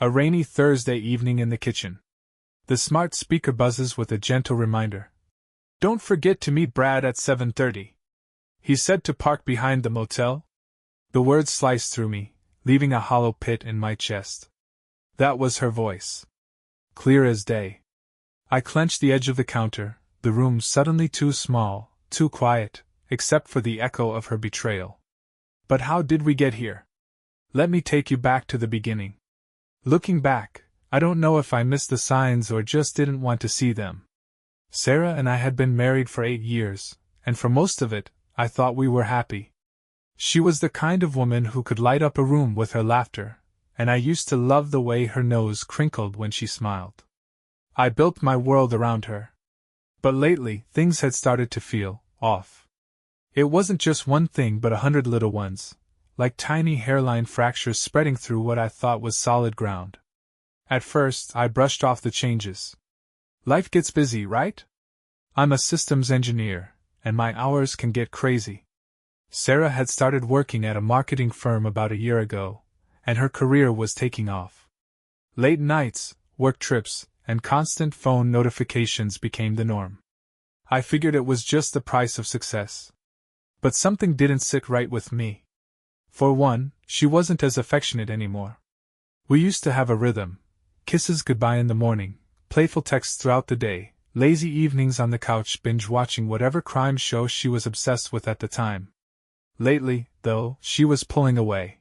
A rainy Thursday evening in the kitchen. The smart speaker buzzes with a gentle reminder. Don't forget to meet Brad at 7:30. He said to park behind the motel. The words sliced through me, leaving a hollow pit in my chest. That was her voice. Clear as day. I clenched the edge of the counter, the room suddenly too small, too quiet, except for the echo of her betrayal. But how did we get here? Let me take you back to the beginning. Looking back, I don't know if I missed the signs or just didn't want to see them. Sarah and I had been married for 8 years, and for most of it, I thought we were happy. She was the kind of woman who could light up a room with her laughter, and I used to love the way her nose crinkled when she smiled. I built my world around her. But lately, things had started to feel off. It wasn't just one thing but 100 little ones, like tiny hairline fractures spreading through what I thought was solid ground. At first, I brushed off the changes. Life gets busy, right? I'm a systems engineer, and my hours can get crazy. Sarah had started working at a marketing firm about a year ago, and her career was taking off. Late nights, work trips, and constant phone notifications became the norm. I figured it was just the price of success. But something didn't sit right with me. For one, she wasn't as affectionate anymore. We used to have a rhythm: kisses goodbye in the morning, playful texts throughout the day, lazy evenings on the couch binge-watching whatever crime show she was obsessed with at the time. Lately, though, she was pulling away.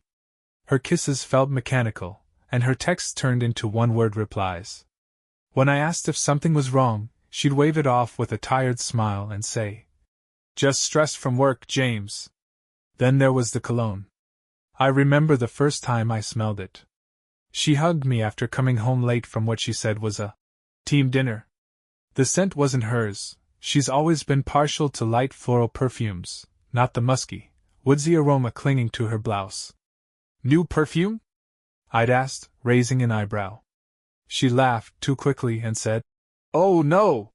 Her kisses felt mechanical, and her texts turned into one-word replies. When I asked if something was wrong, she'd wave it off with a tired smile and say, "Just stressed from work, James." Then there was the cologne. I remember the first time I smelled it. She hugged me after coming home late from what she said was a team dinner. The scent wasn't hers. She's always been partial to light floral perfumes, not the musky, woodsy aroma clinging to her blouse. "New perfume?" I'd asked, raising an eyebrow. She laughed too quickly and said, "Oh no!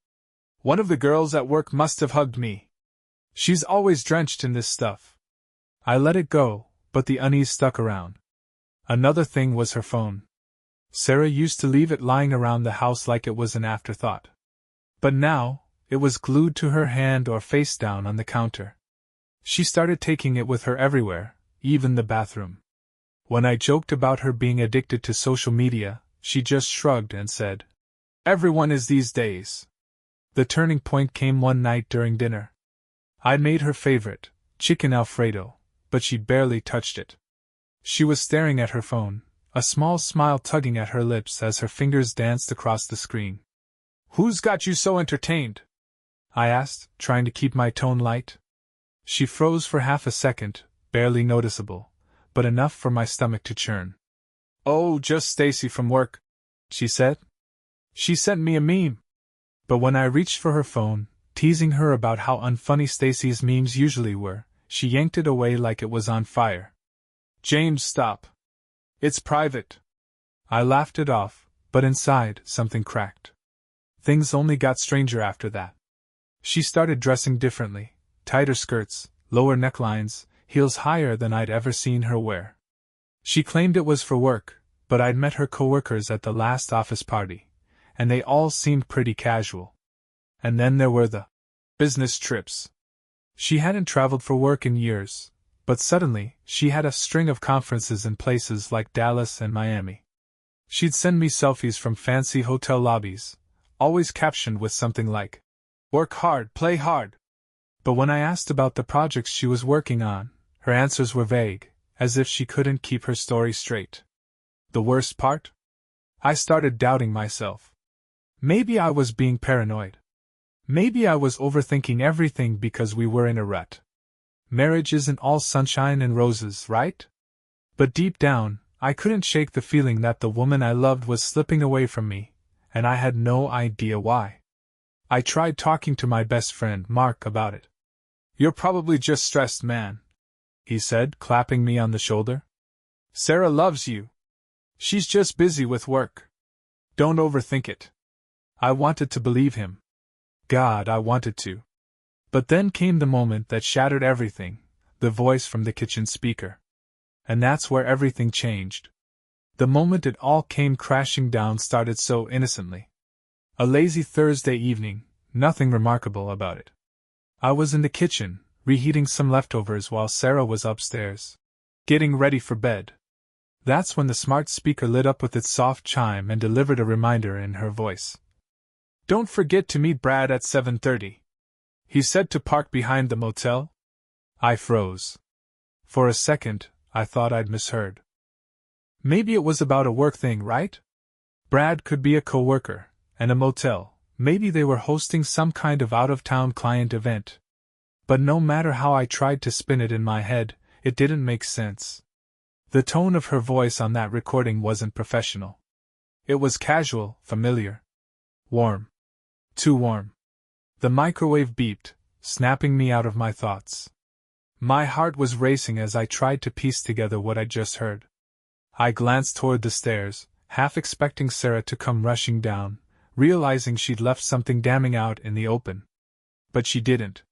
One of the girls at work must have hugged me. She's always drenched in this stuff." I let it go, but the unease stuck around. Another thing was her phone. Sarah used to leave it lying around the house like it was an afterthought. But now, it was glued to her hand or face down on the counter. She started taking it with her everywhere, even the bathroom. When I joked about her being addicted to social media, she just shrugged and said, "Everyone is these days." The turning point came one night during dinner. I'd made her favorite, chicken Alfredo, but she barely touched it. She was staring at her phone, a small smile tugging at her lips as her fingers danced across the screen. "Who's got you so entertained?" I asked, trying to keep my tone light. She froze for half a second, barely noticeable, but enough for my stomach to churn. "Oh, just Stacy from work," she said. She sent me a meme. But when I reached for her phone, teasing her about how unfunny Stacy's memes usually were, she yanked it away like it was on fire. "James, stop. It's private." I laughed it off, but inside, something cracked. Things only got stranger after that. She started dressing differently, tighter skirts, lower necklines, heels higher than I'd ever seen her wear. She claimed it was for work, but I'd met her coworkers at the last office party, and they all seemed pretty casual. And then there were the business trips. She hadn't traveled for work in years, but suddenly, she had a string of conferences in places like Dallas and Miami. She'd send me selfies from fancy hotel lobbies, always captioned with something like, "Work hard, play hard." But when I asked about the projects she was working on, her answers were vague, as if she couldn't keep her story straight. The worst part? I started doubting myself. Maybe I was being paranoid. Maybe I was overthinking everything because we were in a rut. Marriage isn't all sunshine and roses, right? But deep down, I couldn't shake the feeling that the woman I loved was slipping away from me, and I had no idea why. I tried talking to my best friend, Mark, about it. "You're probably just stressed, man," he said, clapping me on the shoulder. "Sarah loves you. She's just busy with work. Don't overthink it." I wanted to believe him. God, I wanted to. But then came the moment that shattered everything, the voice from the kitchen speaker. And that's where everything changed. The moment it all came crashing down started so innocently. A lazy Thursday evening, nothing remarkable about it. I was in the kitchen, reheating some leftovers while Sarah was upstairs, getting ready for bed. That's when the smart speaker lit up with its soft chime and delivered a reminder in her voice. "Don't forget to meet Brad at 7:30. He said to park behind the motel." I froze. For a second, I thought I'd misheard. Maybe it was about a work thing, right? Brad could be a coworker, and a motel, maybe they were hosting some kind of out-of-town client event. But no matter how I tried to spin it in my head, it didn't make sense. The tone of her voice on that recording wasn't professional. It was casual, familiar. Warm. Too warm. The microwave beeped, snapping me out of my thoughts. My heart was racing as I tried to piece together what I'd just heard. I glanced toward the stairs, half expecting Sarah to come rushing down, realizing she'd left something damning out in the open. But she didn't.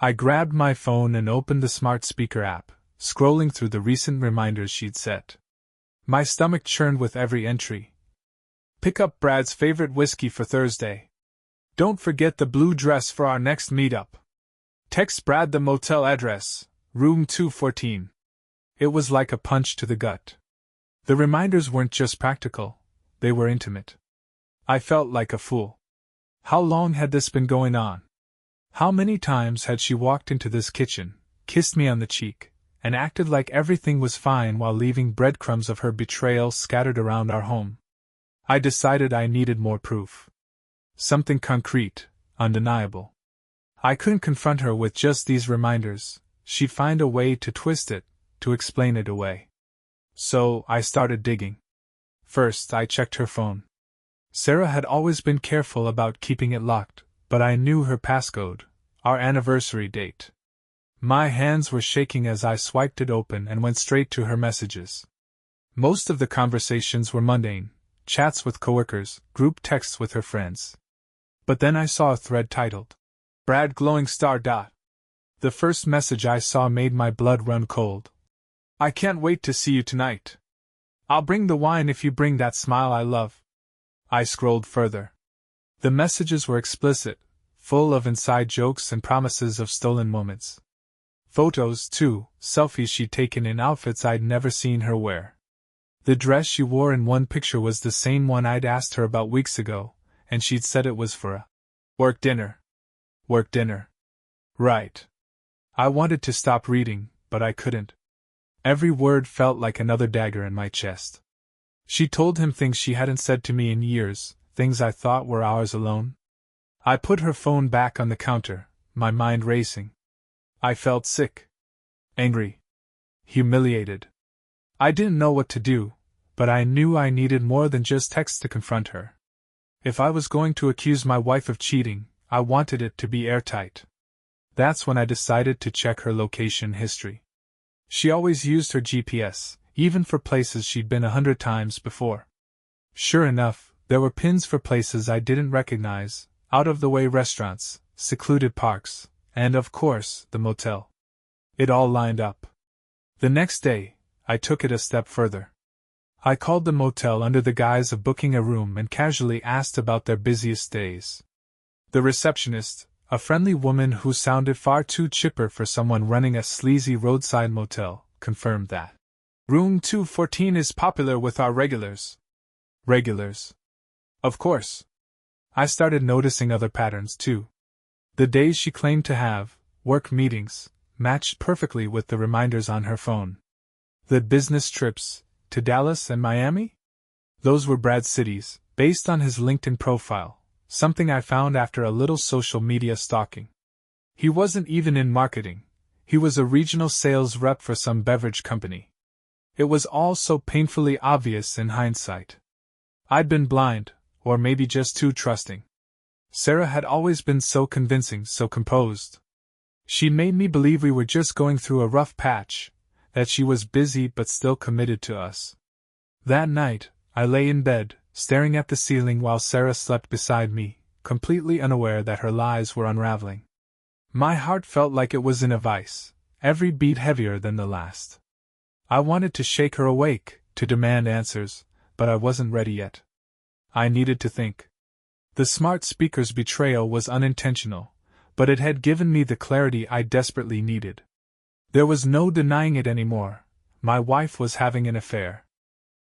I grabbed my phone and opened the smart speaker app, scrolling through the recent reminders she'd set. My stomach churned with every entry. Pick up Brad's favorite whiskey for Thursday. Don't forget the blue dress for our next meetup. Text Brad the motel address, room 214. It was like a punch to the gut. The reminders weren't just practical, they were intimate. I felt like a fool. How long had this been going on? How many times had she walked into this kitchen, kissed me on the cheek, and acted like everything was fine while leaving breadcrumbs of her betrayal scattered around our home? I decided I needed more proof. Something concrete, undeniable. I couldn't confront her with just these reminders. She'd find a way to twist it, to explain it away. So, I started digging. First, I checked her phone. Sarah had always been careful about keeping it locked, but I knew her passcode, our anniversary date. My hands were shaking as I swiped it open and went straight to her messages. Most of the conversations were mundane, chats with coworkers, group texts with her friends. But then I saw a thread titled, Brad glowing star. The first message I saw made my blood run cold. I can't wait to see you tonight. I'll bring the wine if you bring that smile I love. I scrolled further. The messages were explicit, full of inside jokes and promises of stolen moments. Photos, too, selfies she'd taken in outfits I'd never seen her wear. The dress she wore in one picture was the same one I'd asked her about weeks ago, and she'd said it was for a work dinner. Work dinner. Right. I wanted to stop reading, but I couldn't. Every word felt like another dagger in my chest. She told him things she hadn't said to me in years, things I thought were ours alone. I put her phone back on the counter, my mind racing. I felt sick. Angry. Humiliated. I didn't know what to do, but I knew I needed more than just text to confront her. If I was going to accuse my wife of cheating, I wanted it to be airtight. That's when I decided to check her location history. She always used her GPS, even for places she'd been 100 times before. Sure enough, there were pins for places I didn't recognize, out-of-the-way restaurants, secluded parks, and of course, the motel. It all lined up. The next day, I took it a step further. I called the motel under the guise of booking a room and casually asked about their busiest days. The receptionist, a friendly woman who sounded far too chipper for someone running a sleazy roadside motel, confirmed that room 214 is popular with our regulars. Regulars. Of course. I started noticing other patterns too. The days she claimed to have, work meetings, matched perfectly with the reminders on her phone. The business trips, to Dallas and Miami? Those were Brad's cities, based on his LinkedIn profile, something I found after a little social media stalking. He wasn't even in marketing, he was a regional sales rep for some beverage company. It was all so painfully obvious in hindsight. I'd been blind, or maybe just too trusting. Sarah had always been so convincing, so composed. She made me believe we were just going through a rough patch, that she was busy but still committed to us. That night, I lay in bed, staring at the ceiling while Sarah slept beside me, completely unaware that her lies were unraveling. My heart felt like it was in a vice, every beat heavier than the last. I wanted to shake her awake, to demand answers, but I wasn't ready yet. I needed to think. The smart speaker's betrayal was unintentional, but it had given me the clarity I desperately needed. There was no denying it anymore. My wife was having an affair.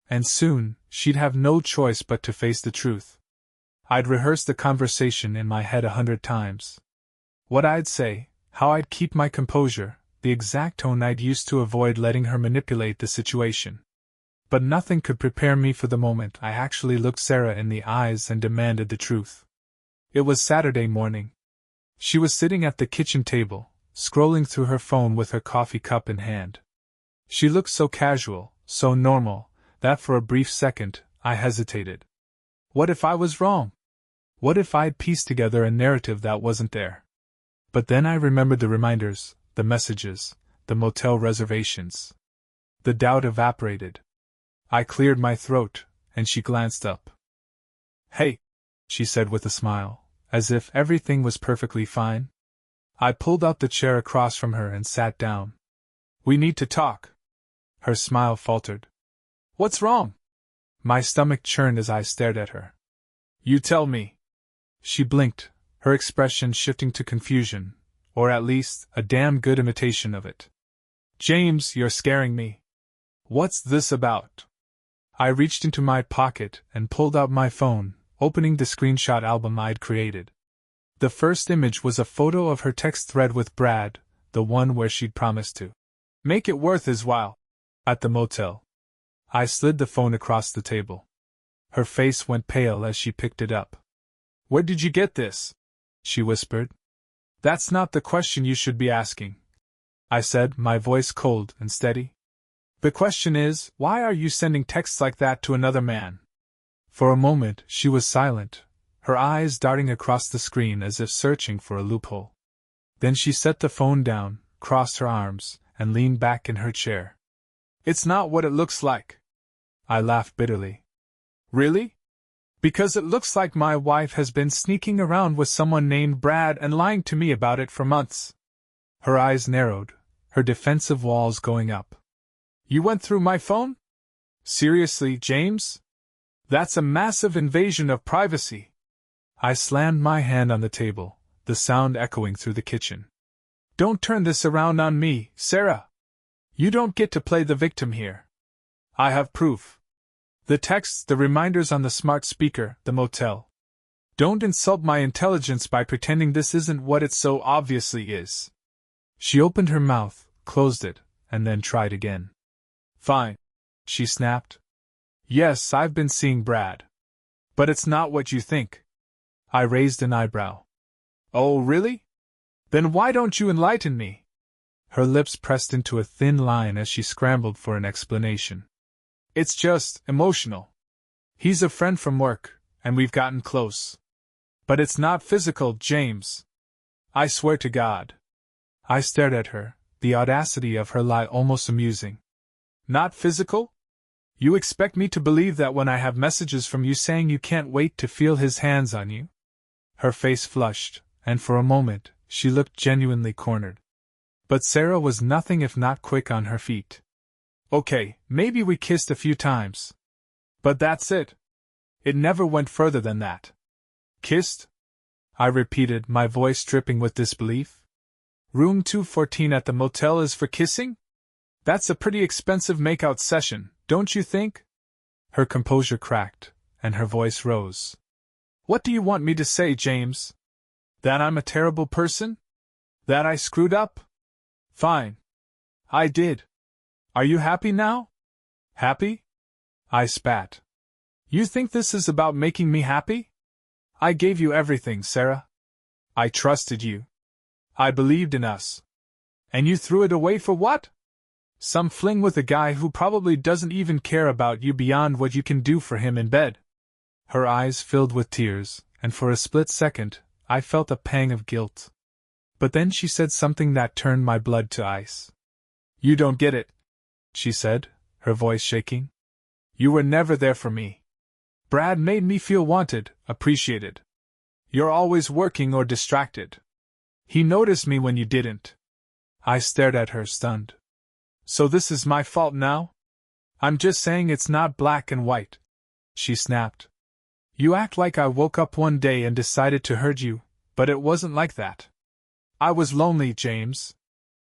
And soon, she'd have no choice but to face the truth. I'd rehearsed the conversation in my head 100 times. What I'd say, how I'd keep my composure, the exact tone I'd use to avoid letting her manipulate the situation. But nothing could prepare me for the moment I actually looked Sarah in the eyes and demanded the truth. It was Saturday morning. She was sitting at the kitchen table, scrolling through her phone with her coffee cup in hand. She looked so casual, so normal, that for a brief second, I hesitated. What if I was wrong? What if I'd pieced together a narrative that wasn't there? But then I remembered the reminders, the messages, the motel reservations. The doubt evaporated. I cleared my throat, and she glanced up. "Hey," she said with a smile, as if everything was perfectly fine. I pulled out the chair across from her and sat down. "We need to talk." Her smile faltered. "What's wrong?" My stomach churned as I stared at her. "You tell me." She blinked, her expression shifting to confusion, or at least, a damn good imitation of it. "James, you're scaring me. What's this about?" I reached into my pocket and pulled out my phone, opening the screenshot album I'd created. The first image was a photo of her text thread with Brad, the one where she'd promised to make it worth his while at the motel. I slid the phone across the table. Her face went pale as she picked it up. "Where did you get this?" she whispered. "That's not the question you should be asking," I said, my voice cold and steady. "The question is, why are you sending texts like that to another man?" For a moment, she was silent, her eyes darting across the screen as if searching for a loophole. Then she set the phone down, crossed her arms, and leaned back in her chair. "It's not what it looks like." I laughed bitterly. "Really? Because it looks like my wife has been sneaking around with someone named Brad and lying to me about it for months." Her eyes narrowed, her defensive walls going up. "You went through my phone? Seriously, James? That's a massive invasion of privacy." I slammed my hand on the table, the sound echoing through the kitchen. "Don't turn this around on me, Sarah. You don't get to play the victim here. I have proof. The texts, the reminders on the smart speaker, the motel. Don't insult my intelligence by pretending this isn't what it so obviously is." She opened her mouth, closed it, and then tried again. "Fine," she snapped. "Yes, I've been seeing Brad. But it's not what you think." I raised an eyebrow. "Oh, really? Then why don't you enlighten me?" Her lips pressed into a thin line as she scrambled for an explanation. "It's just emotional. He's a friend from work, and we've gotten close. But it's not physical, James. I swear to God." I stared at her, the audacity of her lie almost amusing. "Not physical? You expect me to believe that when I have messages from you saying you can't wait to feel his hands on you?" Her face flushed, and for a moment, she looked genuinely cornered. But Sarah was nothing if not quick on her feet. "Okay, maybe we kissed a few times. But that's it. It never went further than that." "Kissed?" I repeated, my voice dripping with disbelief. "Room 214 at the motel is for kissing? That's a pretty expensive makeout session, don't you think?" Her composure cracked, and her voice rose. "What do you want me to say, James? That I'm a terrible person? That I screwed up? Fine. I did. Are you happy now?" "Happy?" I spat. "You think this is about making me happy? I gave you everything, Sarah. I trusted you. I believed in us. And you threw it away for what? Some fling with a guy who probably doesn't even care about you beyond what you can do for him in bed." Her eyes filled with tears, and for a split second, I felt a pang of guilt. But then she said something that turned my blood to ice. "You don't get it," she said, her voice shaking. "You were never there for me. Brad made me feel wanted, appreciated. You're always working or distracted. He noticed me when you didn't." I stared at her, stunned. "So this is my fault now? I'm just saying it's not black and white, she snapped. You act like I woke up one day and decided to hurt you, but it wasn't like that. I was lonely, James.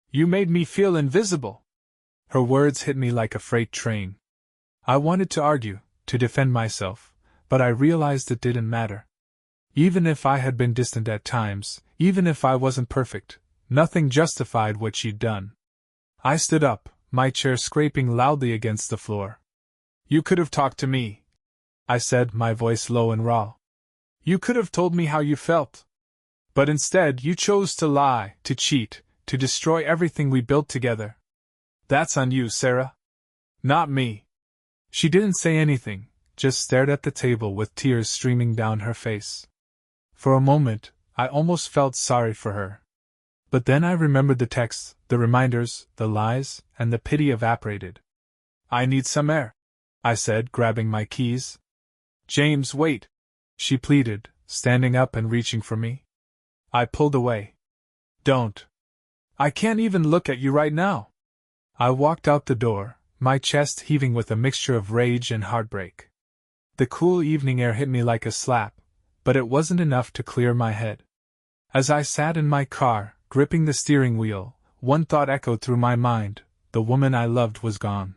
You made me feel invisible. Her words hit me like a freight train. I wanted to argue, to defend myself, but I realized it didn't matter. Even if I had been distant at times, even if I wasn't perfect, nothing justified what she'd done. I stood up, my chair scraping loudly against the floor. You could have talked to me, I said, my voice low and raw. You could have told me how you felt. But instead, you chose to lie, to cheat, to destroy everything we built together. That's on you, Sarah. Not me. She didn't say anything, just stared at the table with tears streaming down her face. For a moment, I almost felt sorry for her. But then I remembered the texts, the reminders, the lies, and the pity evaporated. I need some air, I said, grabbing my keys. James, wait, she pleaded, standing up and reaching for me. I pulled away. Don't. I can't even look at you right now. I walked out the door, my chest heaving with a mixture of rage and heartbreak. The cool evening air hit me like a slap, but it wasn't enough to clear my head. As I sat in my car, gripping the steering wheel, one thought echoed through my mind: the woman I loved was gone.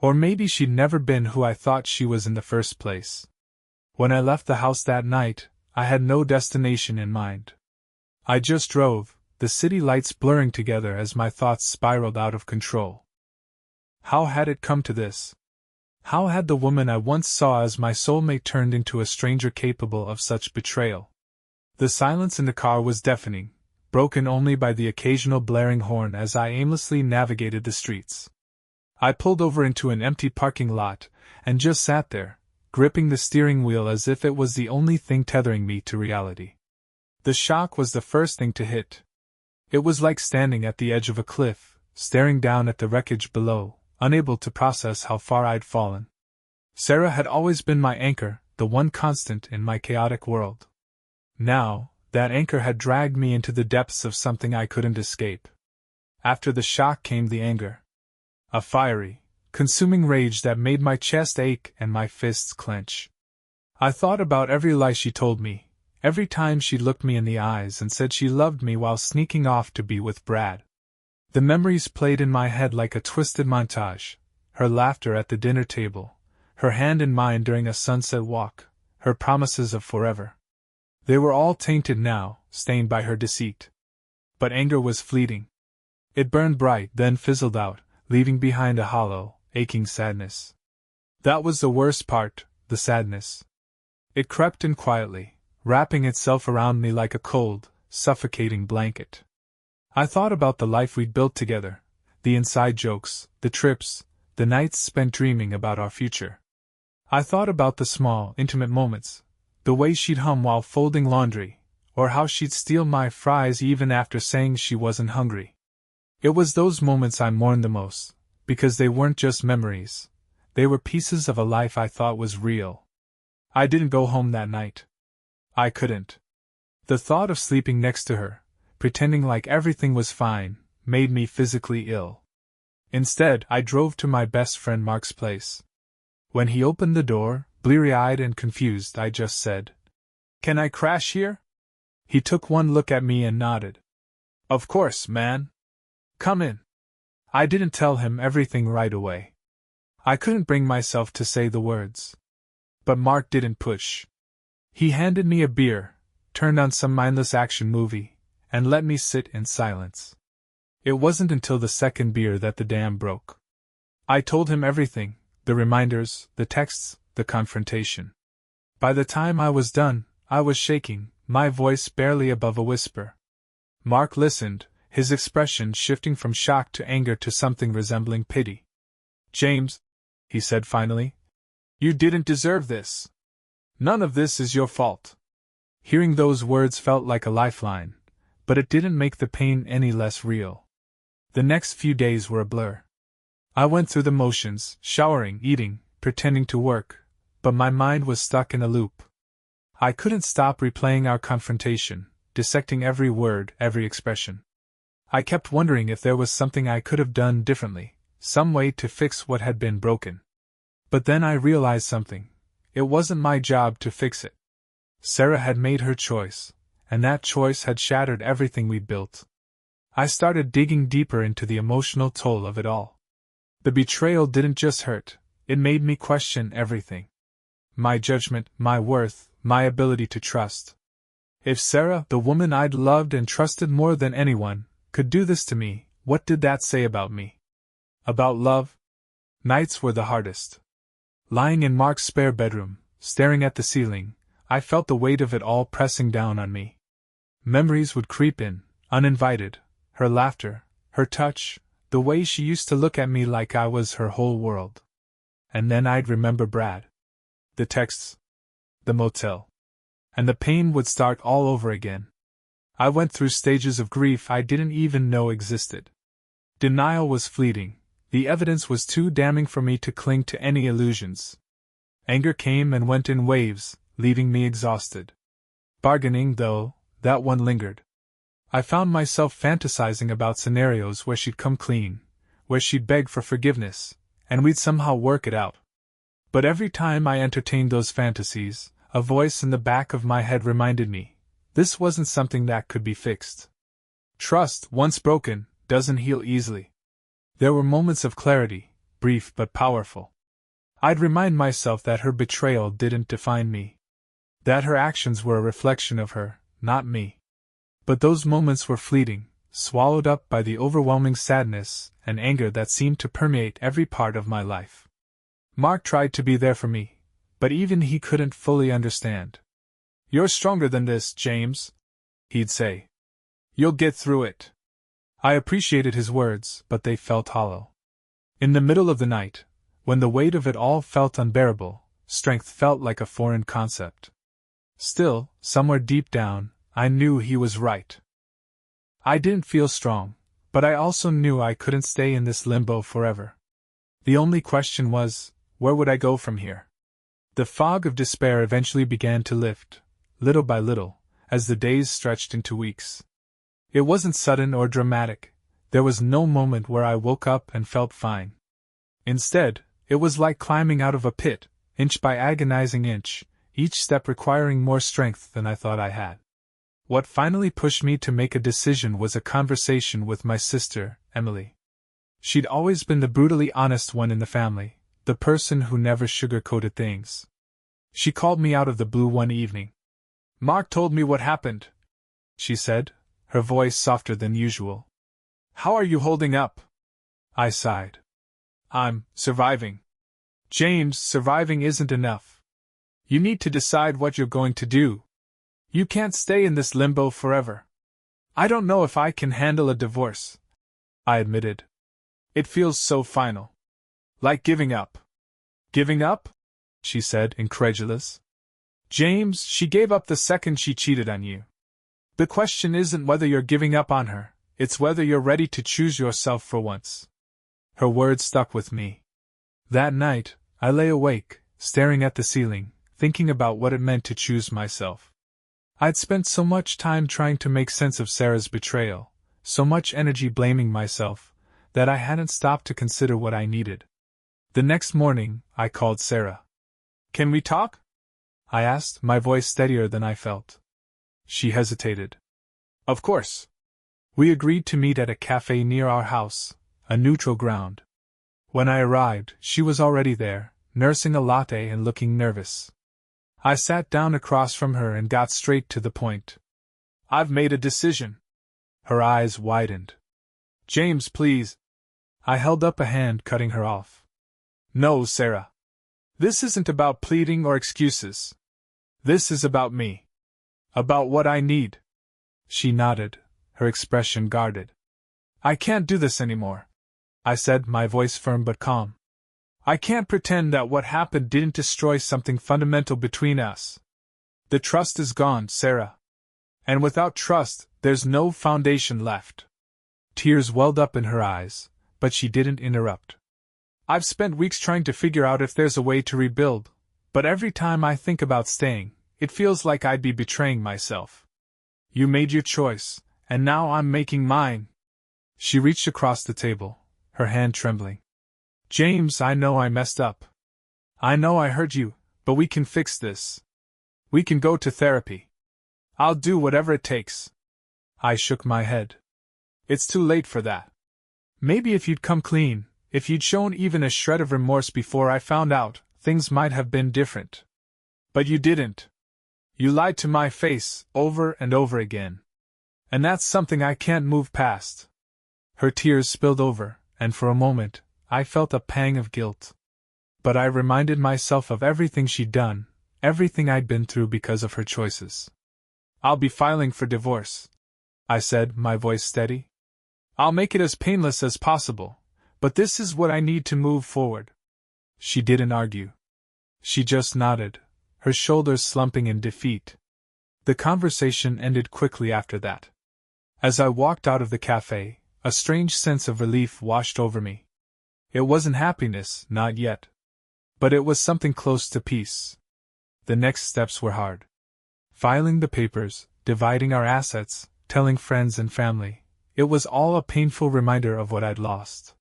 Or maybe she'd never been who I thought she was in the first place. When I left the house that night, I had no destination in mind. I just drove, the city lights blurring together as my thoughts spiraled out of control. How had it come to this? How had the woman I once saw as my soulmate turned into a stranger capable of such betrayal? The silence in the car was deafening, broken only by the occasional blaring horn as I aimlessly navigated the streets. I pulled over into an empty parking lot, and just sat there, gripping the steering wheel as if it was the only thing tethering me to reality. The shock was the first thing to hit. It was like standing at the edge of a cliff, staring down at the wreckage below, unable to process how far I'd fallen. Sarah had always been my anchor, the one constant in my chaotic world. Now, that anchor had dragged me into the depths of something I couldn't escape. After the shock came the anger. A fiery, consuming rage that made my chest ache and my fists clench. I thought about every lie she told me, every time she looked me in the eyes and said she loved me while sneaking off to be with Brad. The memories played in my head like a twisted montage: her laughter at the dinner table, her hand in mine during a sunset walk, her promises of forever. They were all tainted now, stained by her deceit. But anger was fleeting. It burned bright, then fizzled out, leaving behind a hollow, aching sadness. That was the worst part, the sadness. It crept in quietly, wrapping itself around me like a cold, suffocating blanket. I thought about the life we'd built together, the inside jokes, the trips, the nights spent dreaming about our future. I thought about the small, intimate moments, the way she'd hum while folding laundry, or how she'd steal my fries even after saying she wasn't hungry. It was those moments I mourned the most, because they weren't just memories, they were pieces of a life I thought was real. I didn't go home that night. I couldn't. The thought of sleeping next to her, pretending like everything was fine, made me physically ill. Instead, I drove to my best friend Mark's place. When he opened the door, bleary-eyed and confused, I just said, "Can I crash here?" He took one look at me and nodded. "Of course, man. Come in." I didn't tell him everything right away. I couldn't bring myself to say the words. But Mark didn't push. He handed me a beer, turned on some mindless action movie, and let me sit in silence. It wasn't until the second beer that the dam broke. I told him everything, the reminders, the texts, the confrontation. By the time I was done, I was shaking, my voice barely above a whisper. Mark listened, his expression shifting from shock to anger to something resembling pity. "James," he said finally, "you didn't deserve this. None of this is your fault." Hearing those words felt like a lifeline, but it didn't make the pain any less real. The next few days were a blur. I went through the motions, showering, eating, pretending to work, but my mind was stuck in a loop. I couldn't stop replaying our confrontation, dissecting every word, every expression. I kept wondering if there was something I could have done differently, some way to fix what had been broken. But then I realized something. It wasn't my job to fix it. Sarah had made her choice, and that choice had shattered everything we'd built. I started digging deeper into the emotional toll of it all. The betrayal didn't just hurt, it made me question everything. My judgment, my worth, my ability to trust. If Sarah, the woman I'd loved and trusted more than anyone, could do this to me, what did that say about me? About love? Nights were the hardest. Lying in Mark's spare bedroom, staring at the ceiling, I felt the weight of it all pressing down on me. Memories would creep in, uninvited. Her laughter, her touch, the way she used to look at me like I was her whole world. And then I'd remember Brad. The texts. The motel. And the pain would start all over again. I went through stages of grief I didn't even know existed. Denial was fleeting. The evidence was too damning for me to cling to any illusions. Anger came and went in waves, leaving me exhausted. Bargaining, though, that one lingered. I found myself fantasizing about scenarios where she'd come clean, where she'd beg for forgiveness, and we'd somehow work it out. But every time I entertained those fantasies, a voice in the back of my head reminded me, this wasn't something that could be fixed. Trust, once broken, doesn't heal easily. There were moments of clarity, brief but powerful. I'd remind myself that her betrayal didn't define me. That her actions were a reflection of her, not me. But those moments were fleeting, swallowed up by the overwhelming sadness and anger that seemed to permeate every part of my life. Mark tried to be there for me, but even he couldn't fully understand. "You're stronger than this, James," he'd say. "You'll get through it." I appreciated his words, but they felt hollow. In the middle of the night, when the weight of it all felt unbearable, strength felt like a foreign concept. Still, somewhere deep down, I knew he was right. I didn't feel strong, but I also knew I couldn't stay in this limbo forever. The only question was, where would I go from here? The fog of despair eventually began to lift, little by little, as the days stretched into weeks. It wasn't sudden or dramatic. There was no moment where I woke up and felt fine. Instead, it was like climbing out of a pit, inch by agonizing inch, each step requiring more strength than I thought I had. What finally pushed me to make a decision was a conversation with my sister, Emily. She'd always been the brutally honest one in the family, the person who never sugar-coated things. She called me out of the blue one evening. "Mark told me what happened," she said, her voice softer than usual. "How are you holding up?" I sighed. "I'm surviving." "James, surviving isn't enough. You need to decide what you're going to do. You can't stay in this limbo forever." "I don't know if I can handle a divorce," I admitted. "It feels so final. Like giving up." "Giving up?" she said, incredulous. "James, she gave up the second she cheated on you. The question isn't whether you're giving up on her, it's whether you're ready to choose yourself for once." Her words stuck with me. That night, I lay awake, staring at the ceiling, thinking about what it meant to choose myself. I'd spent so much time trying to make sense of Sarah's betrayal, so much energy blaming myself, that I hadn't stopped to consider what I needed. The next morning, I called Sarah. "Can we talk?" I asked, my voice steadier than I felt. She hesitated. "Of course." We agreed to meet at a cafe near our house, a neutral ground. When I arrived, she was already there, nursing a latte and looking nervous. I sat down across from her and got straight to the point. "I've made a decision." Her eyes widened. "James, please." I held up a hand, cutting her off. "No, Sarah. This isn't about pleading or excuses. This is about me. About what I need." She nodded, her expression guarded. "I can't do this anymore," I said, my voice firm but calm. "I can't pretend that what happened didn't destroy something fundamental between us. The trust is gone, Sarah. And without trust, there's no foundation left." Tears welled up in her eyes, but she didn't interrupt. "I've spent weeks trying to figure out if there's a way to rebuild, but every time I think about staying, it feels like I'd be betraying myself. You made your choice, and now I'm making mine." She reached across the table, her hand trembling. James, I know I messed up. I know I hurt you, but we can fix this. We can go to therapy. I'll do whatever it takes. I shook my head. It's too late for that. Maybe if you'd come clean, if you'd shown even a shred of remorse before I found out, things might have been different. But you didn't. You lied to my face, over and over again. And that's something I can't move past. Her tears spilled over, and for a moment, I felt a pang of guilt. But I reminded myself of everything she'd done, everything I'd been through because of her choices. I'll be filing for divorce, I said, my voice steady. I'll make it as painless as possible, but this is what I need to move forward. She didn't argue. She just nodded, her shoulders slumping in defeat. The conversation ended quickly after that. As I walked out of the cafe, a strange sense of relief washed over me. It wasn't happiness, not yet. But it was something close to peace. The next steps were hard. Filing the papers, dividing our assets, telling friends and family. It was all a painful reminder of what I'd lost.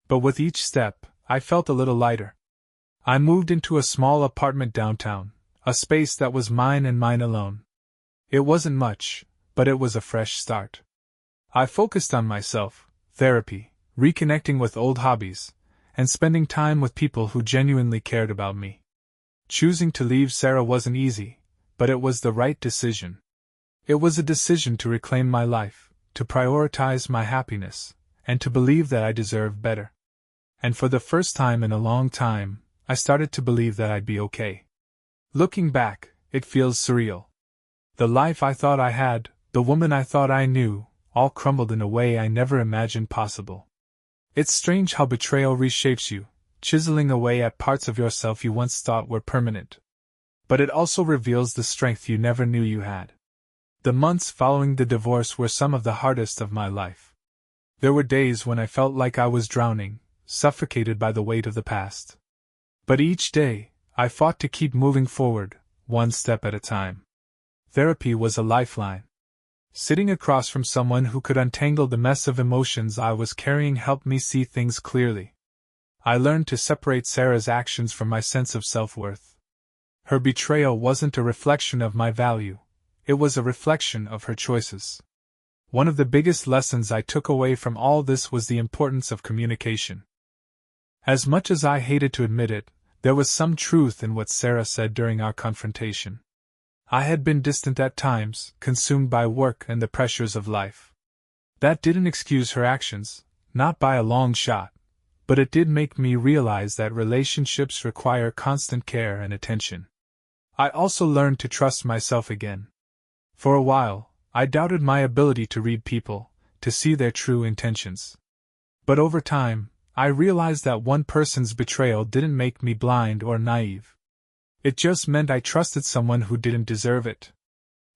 But with each step, I felt a little lighter. I moved into a small apartment downtown, a space that was mine and mine alone. It wasn't much, but it was a fresh start. I focused on myself, therapy, reconnecting with old hobbies, and spending time with people who genuinely cared about me. Choosing to leave Sarah wasn't easy, but it was the right decision. It was a decision to reclaim my life, to prioritize my happiness, and to believe that I deserved better. And for the first time in a long time, I started to believe that I'd be okay. Looking back, it feels surreal. The life I thought I had, the woman I thought I knew, all crumbled in a way I never imagined possible. It's strange how betrayal reshapes you, chiseling away at parts of yourself you once thought were permanent. But it also reveals the strength you never knew you had. The months following the divorce were some of the hardest of my life. There were days when I felt like I was drowning, suffocated by the weight of the past. But each day, I fought to keep moving forward, one step at a time. Therapy was a lifeline. Sitting across from someone who could untangle the mess of emotions I was carrying helped me see things clearly. I learned to separate Sarah's actions from my sense of self-worth. Her betrayal wasn't a reflection of my value, it was a reflection of her choices. One of the biggest lessons I took away from all this was the importance of communication. As much as I hated to admit it, there was some truth in what Sarah said during our confrontation. I had been distant at times, consumed by work and the pressures of life. That didn't excuse her actions, not by a long shot, but it did make me realize that relationships require constant care and attention. I also learned to trust myself again. For a while, I doubted my ability to read people, to see their true intentions. But over time, I realized that one person's betrayal didn't make me blind or naive. It just meant I trusted someone who didn't deserve it.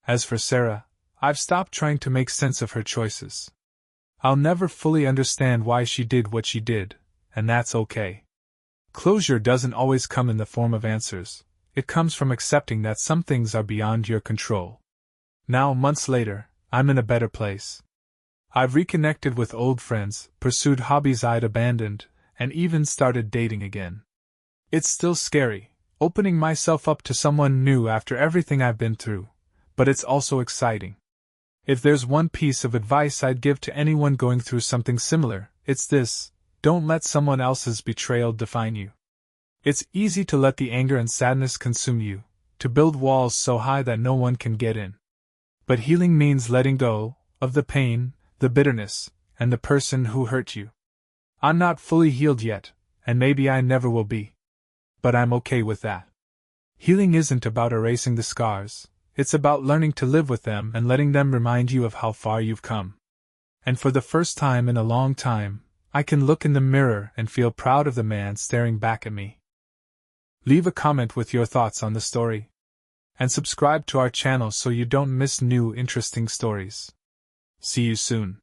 As for Sarah, I've stopped trying to make sense of her choices. I'll never fully understand why she did what she did, and that's okay. Closure doesn't always come in the form of answers, it comes from accepting that some things are beyond your control. Now, months later, I'm in a better place. I've reconnected with old friends, pursued hobbies I'd abandoned, and even started dating again. It's still scary, opening myself up to someone new after everything I've been through, but it's also exciting. If there's one piece of advice I'd give to anyone going through something similar, it's this: don't let someone else's betrayal define you. It's easy to let the anger and sadness consume you, to build walls so high that no one can get in. But healing means letting go of the pain, the bitterness, and the person who hurt you. I'm not fully healed yet, and maybe I never will be. But I'm okay with that. Healing isn't about erasing the scars, it's about learning to live with them and letting them remind you of how far you've come. And for the first time in a long time, I can look in the mirror and feel proud of the man staring back at me. Leave a comment with your thoughts on the story. And subscribe to our channel so you don't miss new interesting stories. See you soon.